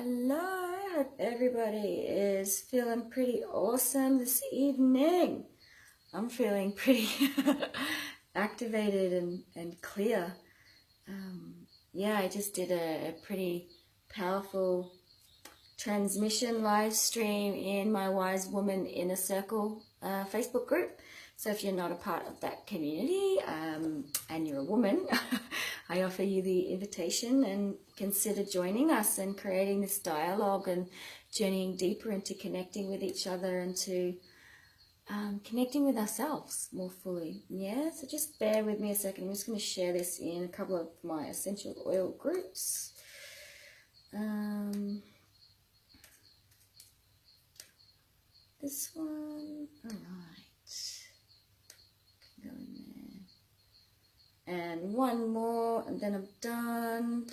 Hello, hope everybody is feeling pretty awesome this evening. I'm feeling pretty activated and clear. Yeah, I just did a pretty powerful transmission live stream in my Wise Woman Inner Circle Facebook group. So if you're not a part of that community and you're a woman, I offer you the invitation and consider joining us and creating this dialogue and journeying deeper into connecting with each other and to connecting with ourselves more fully. Yeah, so just bear with me a second. I'm just going to share this in a couple of my essential oil groups. This one, all right, go in there, and one more, and then I'm done.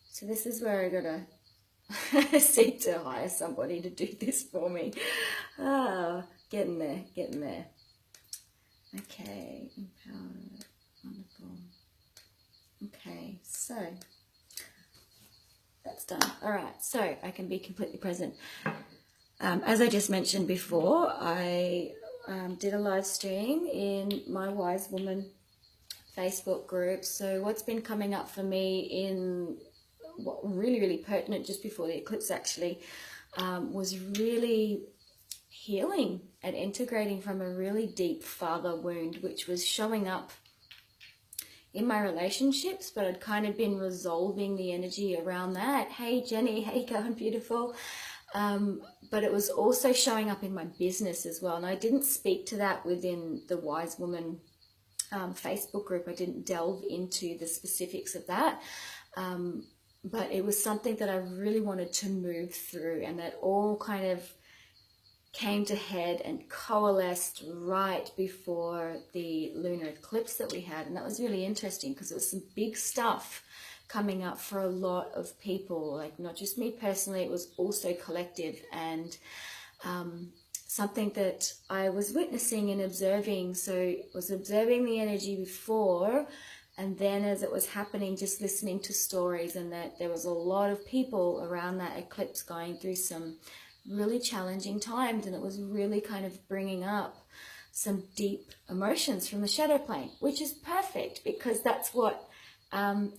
So this is where I gotta seek to hire somebody to do this for me. Getting there. Okay, empowered, wonderful. Okay, so that's done. All right, so I can be completely present. As I just mentioned before, I did a live stream in my Wise Woman Facebook group. So what's been coming up for me in what really pertinent just before the eclipse actually was really healing and integrating from a really deep father wound, which was showing up in my relationships, but I'd kind of been resolving the energy around that. Hey Jenny, hey going beautiful. But it was also showing up in my business as well. And I didn't speak to that within the Wise Woman Facebook group. I didn't delve into the specifics of that. But it was something that I really wanted to move through, and that all kind of came to head and coalesced right before the lunar eclipse that we had. And that was really interesting because it was some big stuff coming up for a lot of people, like not just me personally, it was also collective, and something that I was witnessing and observing. So I was observing the energy before, and then as it was happening, just listening to stories, and that there was a lot of people around that eclipse going through some really challenging times, and it was really kind of bringing up some deep emotions from the shadow plane, which is perfect because that's what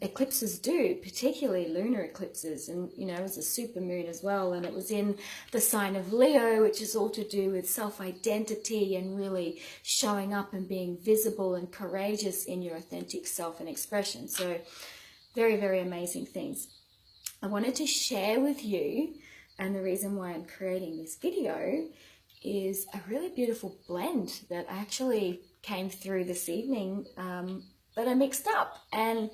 eclipses do, particularly lunar eclipses. And you know, it was a super moon as well, and it was in the sign of Leo, which is all to do with self-identity and really showing up and being visible and courageous in your authentic self and expression. So very amazing things I wanted to share with you. And the reason why I'm creating this video is a really beautiful blend that actually came through this evening that I mixed up, and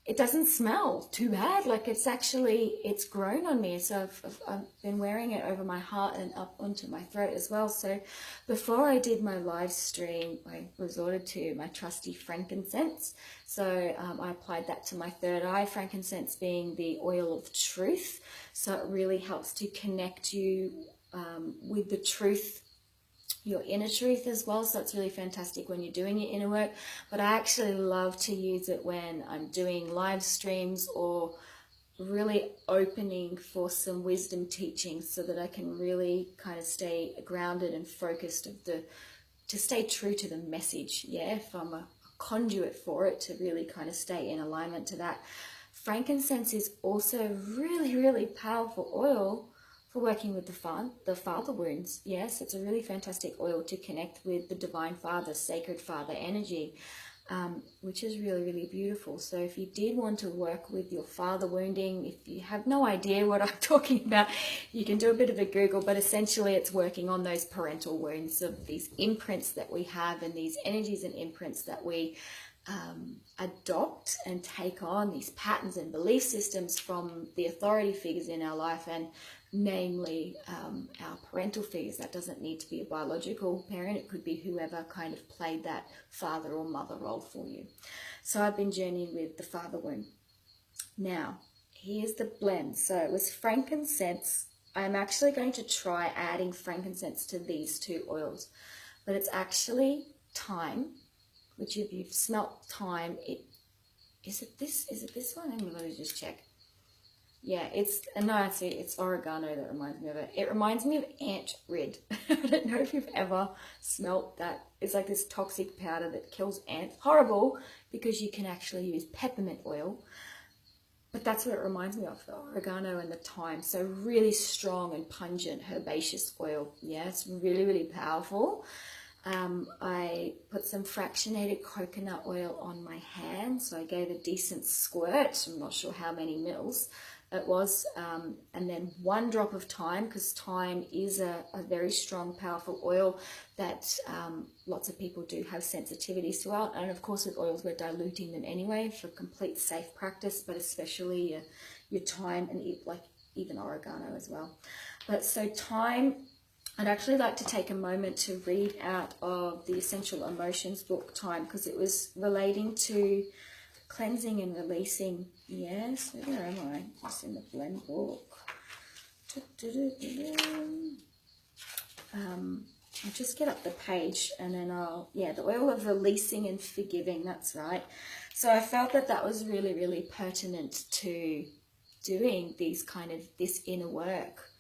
it doesn't smell too bad. Like it's grown on me. So I've been wearing it over my heart and up onto my throat as well. So before I did my live stream, I resorted to my trusty frankincense. So I applied that to my third eye, frankincense being the oil of truth. So it really helps to connect you with the truth, your inner truth as well. So it's really fantastic when you're doing your inner work. But I actually love to use it when I'm doing live streams or really opening for some wisdom teaching, so that I can really kind of stay grounded and focused to stay true to the message. Yeah, if I'm a conduit for it, to really kind of stay in alignment to that. Frankincense is also really powerful oil for working with the father wounds. Yes, it's a really fantastic oil to connect with the divine father, sacred father energy, which is really beautiful. So if you did want to work with your father wounding, if you have no idea what I'm talking about, you can do a bit of a Google, but essentially it's working on those parental wounds of these imprints that we have, and these energies and imprints that we adopt and take on, these patterns and belief systems from the authority figures in our life, and namely our parental figures. That doesn't need to be a biological parent. It could be whoever kind of played that father or mother role for you. So I've been journeying with the father wound. Now, here's the blend. So it was frankincense. I'm actually going to try adding frankincense to these two oils, but it's actually thyme, which if you've smelt thyme, is it this one? I'm going to just check. Yeah, it's oregano that reminds me of it. It reminds me of ant rid. I don't know if you've ever smelt that. It's like this toxic powder that kills ants. Horrible, because you can actually use peppermint oil. But that's what it reminds me of, the oregano and the thyme. So really strong and pungent herbaceous oil. Yeah, it's really, really powerful. I put some fractionated coconut oil on my hand, so I gave a decent squirt. I'm not sure how many mils it was, and then 1 drop of thyme, because thyme is a very strong, powerful oil that lots of people do have sensitivities to. And of course, with oils, we're diluting them anyway for complete safe practice, but especially your thyme and even oregano as well. But so thyme, I'd actually like to take a moment to read out of the Essential Emotions book, Thyme, because it was relating to cleansing and releasing. Yes, where am I? Just in the blend book. I'll just get up the page and then the oil of releasing and forgiving, that's right. So I felt that was really, really pertinent to doing this inner work.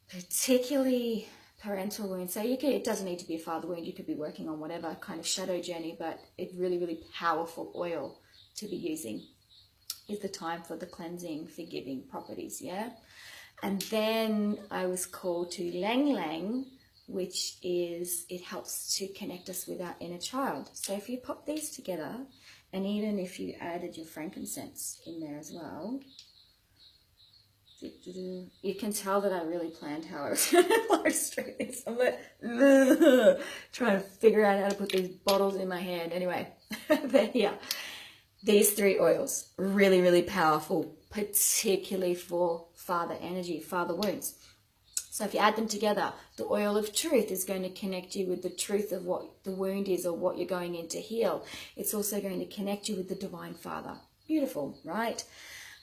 Particularly parental wounds. So it doesn't need to be a father wound. You could be working on whatever kind of shadow journey, but it's really, really powerful oil to be using is the time for the cleansing, forgiving properties, yeah? And then I was called to Ylang Ylang, which is, it helps to connect us with our inner child. So if you pop these together, and even if you added your frankincense in there as well, you can tell that I really planned how I was going to illustrate this. I'm like, trying to figure out how to put these bottles in my hand. Anyway, they're here. These 3 oils, really, really powerful, particularly for father energy, father wounds. So if you add them together, the oil of truth is going to connect you with the truth of what the wound is or what you're going in to heal. It's also going to connect you with the Divine Father. Beautiful, right?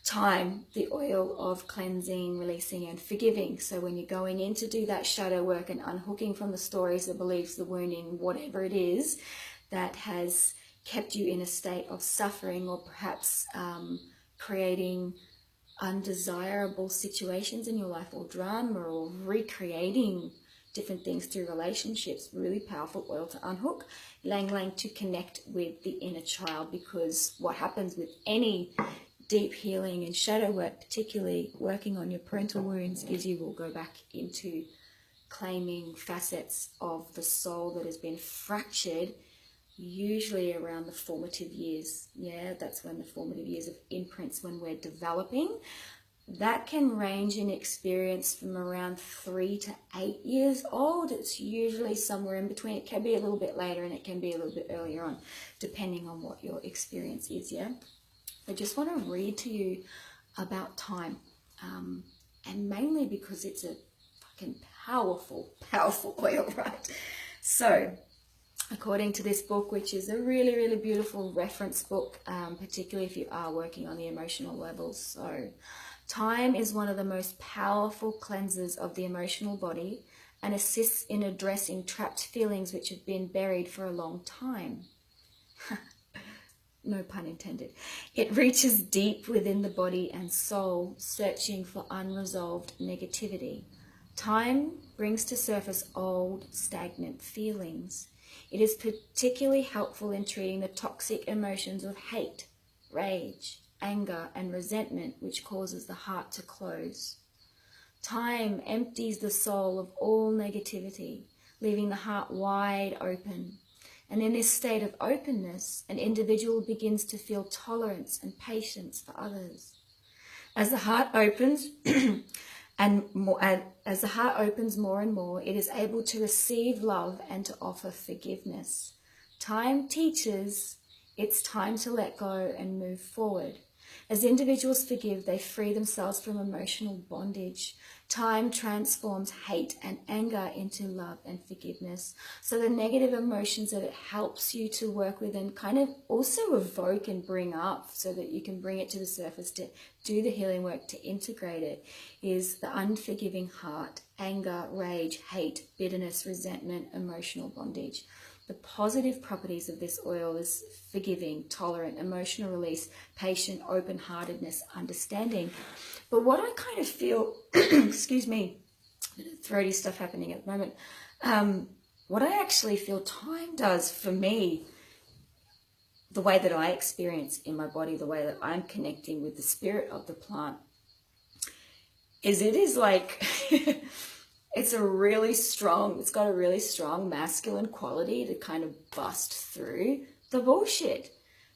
Thyme, the oil of cleansing, releasing and forgiving. So when you're going in to do that shadow work and unhooking from the stories, the beliefs, the wounding, whatever it is that has kept you in a state of suffering, or perhaps creating undesirable situations in your life, or drama, or recreating different things through relationships, really powerful oil to unhook. Ylang Ylang to connect with the inner child, because what happens with any deep healing and shadow work, particularly working on your parental wounds, is you will go back into claiming facets of the soul that has been fractured, usually around the formative years. Yeah, that's when the formative years of imprints, when we're developing. That can range in experience from around 3 to 8 years old. It's usually somewhere in between. It can be a little bit later and it can be a little bit earlier on, depending on what your experience is, yeah? I just want to read to you about thyme, and mainly because it's a fucking powerful, powerful oil, right? So, according to this book, which is a really, really beautiful reference book, particularly if you are working on the emotional levels. So, thyme is one of the most powerful cleansers of the emotional body and assists in addressing trapped feelings which have been buried for a long time. No pun intended. It reaches deep within the body and soul, searching for unresolved negativity. Thyme brings to surface old, stagnant feelings. It is particularly helpful in treating the toxic emotions of hate, rage, anger, and resentment, which causes the heart to close. Thyme empties the soul of all negativity, leaving the heart wide open. And in this state of openness, an individual begins to feel tolerance and patience for others. As the heart opens as the heart opens more and more, it is able to receive love and to offer forgiveness. Thyme teaches it's time to let go and move forward. As individuals forgive, they free themselves from emotional bondage. Thyme transforms hate and anger into love and forgiveness. So the negative emotions that it helps you to work with and kind of also evoke and bring up so that you can bring it to the surface to do the healing work, to integrate it, is the unforgiving heart, anger, rage, hate, bitterness, resentment, emotional bondage. The positive properties of this oil is forgiving, tolerant, emotional release, patient, open-heartedness, understanding. But what I kind of feel, excuse me, throaty stuff happening at the moment, what I actually feel thyme does for me, the way that I experience in my body, the way that I'm connecting with the spirit of the plant, is it is like, it's got a really strong masculine quality to kind of bust through the bullshit.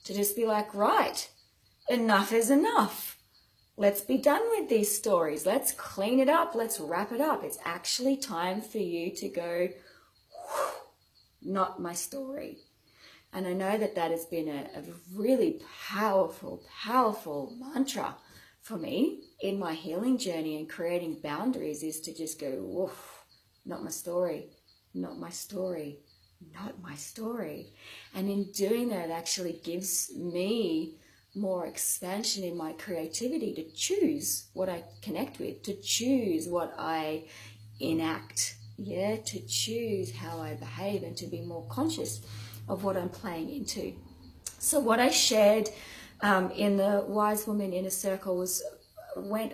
To just be like, right, enough is enough. Let's be done with these stories. Let's clean it up. Let's wrap it up. It's actually time for you to go, not my story. And I know that that has been a really powerful, powerful mantra for me in my healing journey, and creating boundaries is to just go, woof, not my story, not my story, not my story. And in doing that, it actually gives me more expansion in my creativity to choose what I connect with, to choose what I enact, to choose how I behave, and to be more conscious of what I'm playing into. So what I shared in the Wise Woman Inner Circle went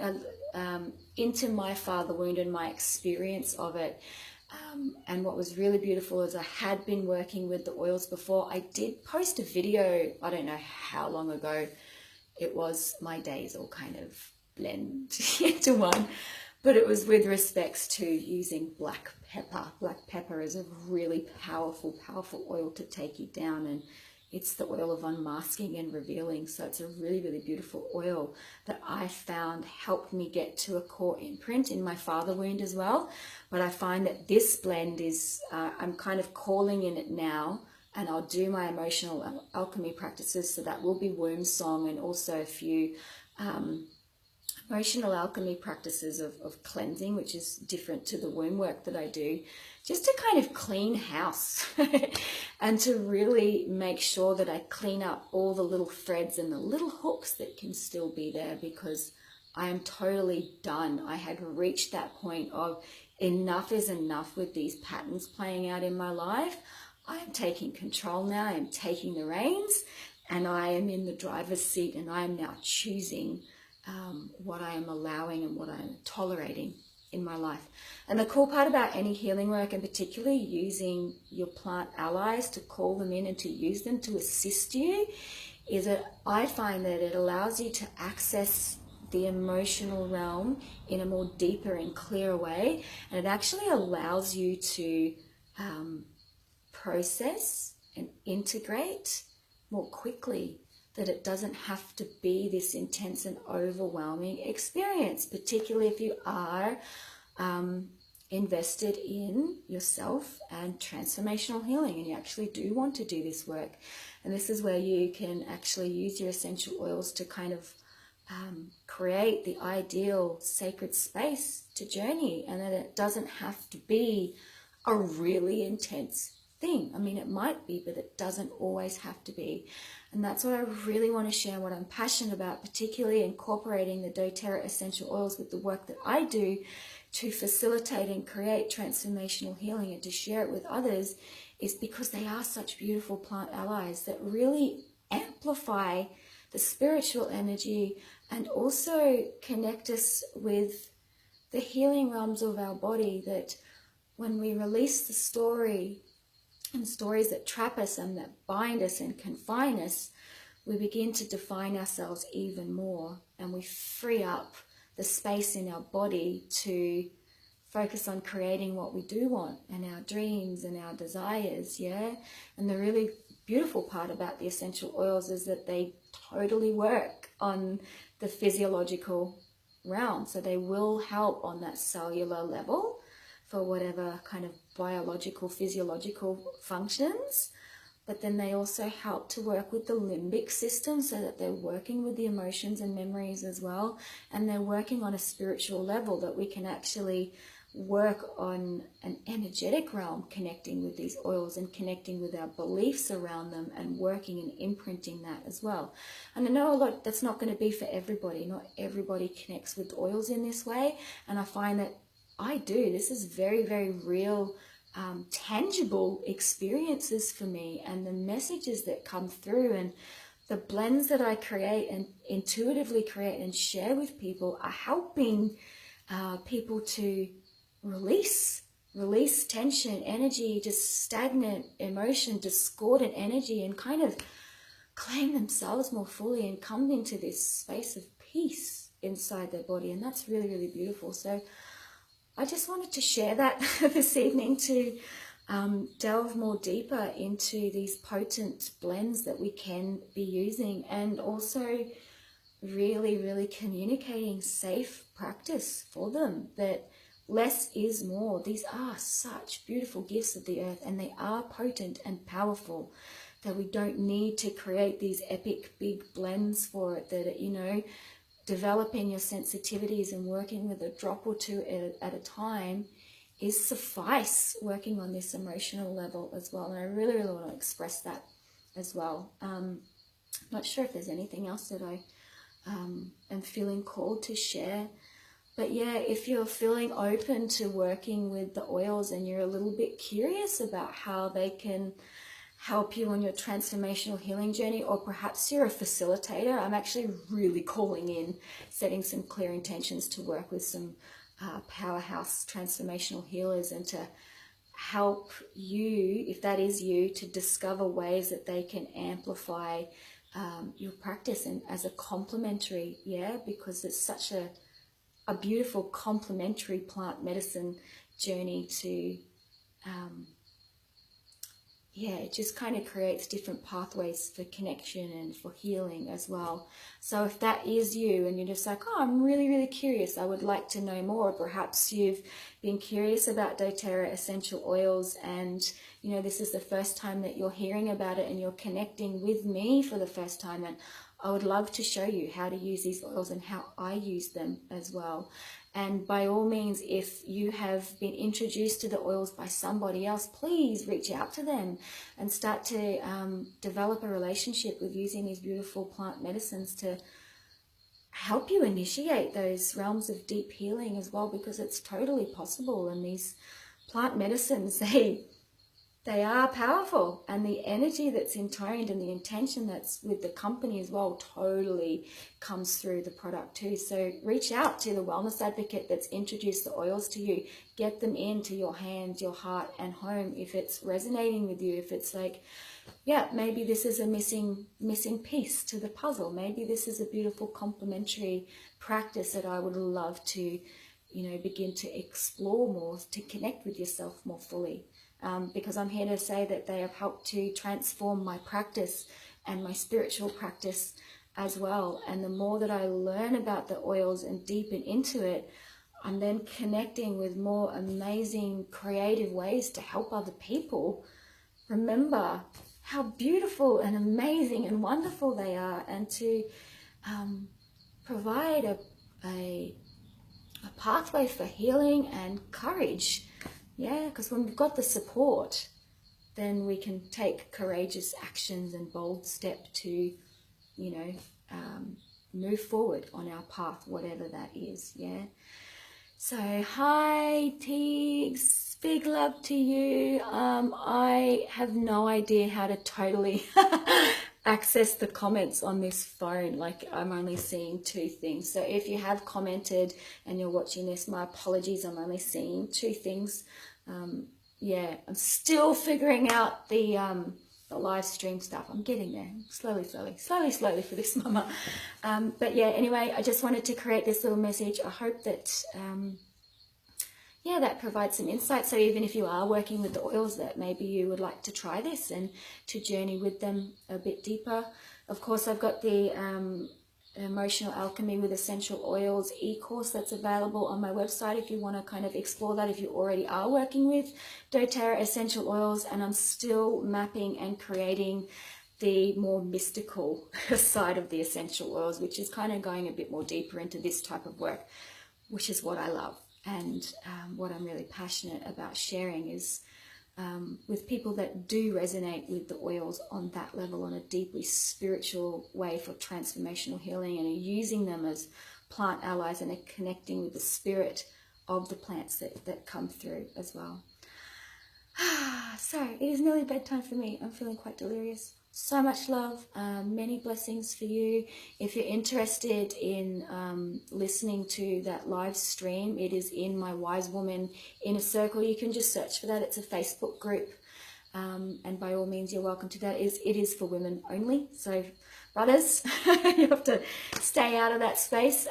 into my father wound and my experience of it. And what was really beautiful is I had been working with the oils before. I did post a video, I don't know how long ago it was, my days all kind of blend into one, but it was with respects to using black pepper. Black pepper is a really powerful, powerful oil to take you down, and it's the oil of unmasking and revealing. So it's a really, really beautiful oil that I found helped me get to a core imprint in my father wound as well. But I find that this blend is, I'm kind of calling in it now, and I'll do my emotional alchemy practices. So that will be womb song, and also a few emotional alchemy practices of cleansing, which is different to the womb work that I do, just to kind of clean house and to really make sure that I clean up all the little threads and the little hooks that can still be there, because I am totally done. I had reached that point of enough is enough with these patterns playing out in my life. I am taking control now. I am taking the reins, and I am in the driver's seat, and I am now choosing what I am allowing and what I am tolerating in my life. And the cool part about any healing work, and particularly using your plant allies to call them in and to use them to assist you, is that I find that it allows you to access the emotional realm in a more deeper and clearer way. And it actually allows you to process and integrate more quickly, that it doesn't have to be this intense and overwhelming experience, particularly if you are invested in yourself and transformational healing, and you actually do want to do this work. And this is where you can actually use your essential oils to kind of create the ideal sacred space to journey, and that it doesn't have to be a really intense thing. I mean, it might be, but it doesn't always have to be. And that's what I really want to share, what I'm passionate about, particularly incorporating the doTERRA essential oils with the work that I do to facilitate and create transformational healing, and to share it with others, is because they are such beautiful plant allies that really amplify the spiritual energy and also connect us with the healing realms of our body, that when we release the story and stories that trap us and that bind us and confine us, we begin to define ourselves even more, and we free up the space in our body to focus on creating what we do want, and our dreams and our desires, And the really beautiful part about the essential oils is that they totally work on the physiological realm. So they will help on that cellular level for whatever kind of biological, physiological functions. But then they also help to work with the limbic system, so that they're working with the emotions and memories as well. And they're working on a spiritual level, that we can actually work on an energetic realm, connecting with these oils and connecting with our beliefs around them, and working and imprinting that as well. And I know a lot, that's not going to be for everybody. Not everybody connects with oils in this way. And I find that I do. This is very, very real tangible experiences for me, and the messages that come through and the blends that I create and intuitively create and share with people are helping people to release tension, energy, just stagnant emotion, discordant energy, and kind of claim themselves more fully and come into this space of peace inside their body. And that's really, really beautiful. So I just wanted to share that this evening to delve more deeper into these potent blends that we can be using, and also really, really communicating safe practice for them, that less is more. These are such beautiful gifts of the earth, and they are potent and powerful, that we don't need to create these epic big blends for it, that, you know, developing your sensitivities and working with a drop or two at a time is suffice, working on this emotional level as well. And I really, really want to express that as well. Not sure if there's anything else that I am feeling called to share. But yeah, if you're feeling open to working with the oils and you're a little bit curious about how they can help you on your transformational healing journey, or perhaps you're a facilitator, I'm actually really calling in, setting some clear intentions to work with some powerhouse transformational healers, and to help you, if that is you, to discover ways that they can amplify your practice and as a complementary, because it's such a beautiful complementary plant medicine journey to it just kind of creates different pathways for connection and for healing as well. So if that is you and you're just like, oh, I'm really, really curious, I would like to know more, or perhaps you've been curious about doTERRA essential oils and, you know, this is the first time that you're hearing about it and you're connecting with me for the first time, and I would love to show you how to use these oils and how I use them as well. And by all means, if you have been introduced to the oils by somebody else, please reach out to them and start to develop a relationship with using these beautiful plant medicines to help you initiate those realms of deep healing as well, because it's totally possible. And these plant medicines, they are powerful, and the energy that's intoned and the intention that's with the company as well totally comes through the product too. So reach out to the wellness advocate that's introduced the oils to you. Get them into your hands, your heart and home if it's resonating with you. If it's like, yeah, maybe this is a missing piece to the puzzle. Maybe this is a beautiful complementary practice that I would love to, you know, begin to explore more, to connect with yourself more fully. Because I'm here to say that they have helped to transform my practice and my spiritual practice as well. And the more that I learn about the oils and deepen into it, I'm then connecting with more amazing creative ways to help other people remember how beautiful and amazing and wonderful they are, and to provide a pathway for healing and courage. Yeah, because when we've got the support, then we can take courageous actions and bold step to, you know, move forward on our path, whatever that is. Yeah. So hi Teagues, big love to you. I have no idea how to totally access the comments on this phone. Like, I'm only seeing two things. So if you have commented and you're watching this, my apologies, I'm only seeing two things. Yeah, I'm still figuring out the live stream stuff. I'm getting there, slowly for this mama. But yeah, anyway, I just wanted to create this little message. I hope that yeah, that provides some insight. So even if you are working with the oils, that maybe you would like to try this and to journey with them a bit deeper. Of course, I've got the Emotional Alchemy with Essential Oils e-course that's available on my website if you want to kind of explore that, if you already are working with doTERRA essential oils. And I'm still mapping and creating the more mystical side of the essential oils, which is kind of going a bit more deeper into this type of work, which is what I love. And what I'm really passionate about sharing is with people that do resonate with the oils on that level, on a deeply spiritual way for transformational healing, and are using them as plant allies and are connecting with the spirit of the plants that come through as well. So it is nearly bedtime for me. I'm feeling quite delirious. So much love, many blessings for you. If you're interested in listening to that live stream, it is in my Wise Woman Inner Circle. You can just search for that. It's a Facebook group, and by all means you're welcome to that. It is for women only, so brothers, you have to stay out of that space.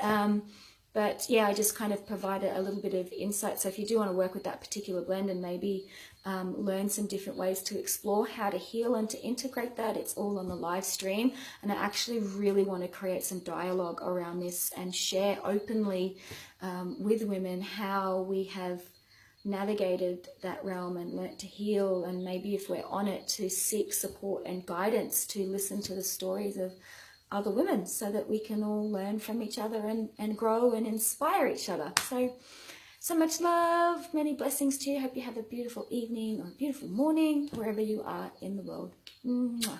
But yeah, I just kind of provided a little bit of insight. So if you do want to work with that particular blend and maybe learn some different ways to explore how to heal and to integrate that, it's all on the live stream. And I actually really want to create some dialogue around this and share openly with women how we have navigated that realm and learnt to heal, and maybe if we're on it, to seek support and guidance, to listen to the stories of other women so that we can all learn from each other and grow and inspire each other. So much love, many blessings to you. Hope you have a beautiful evening or a beautiful morning wherever you are in the world. Mwah.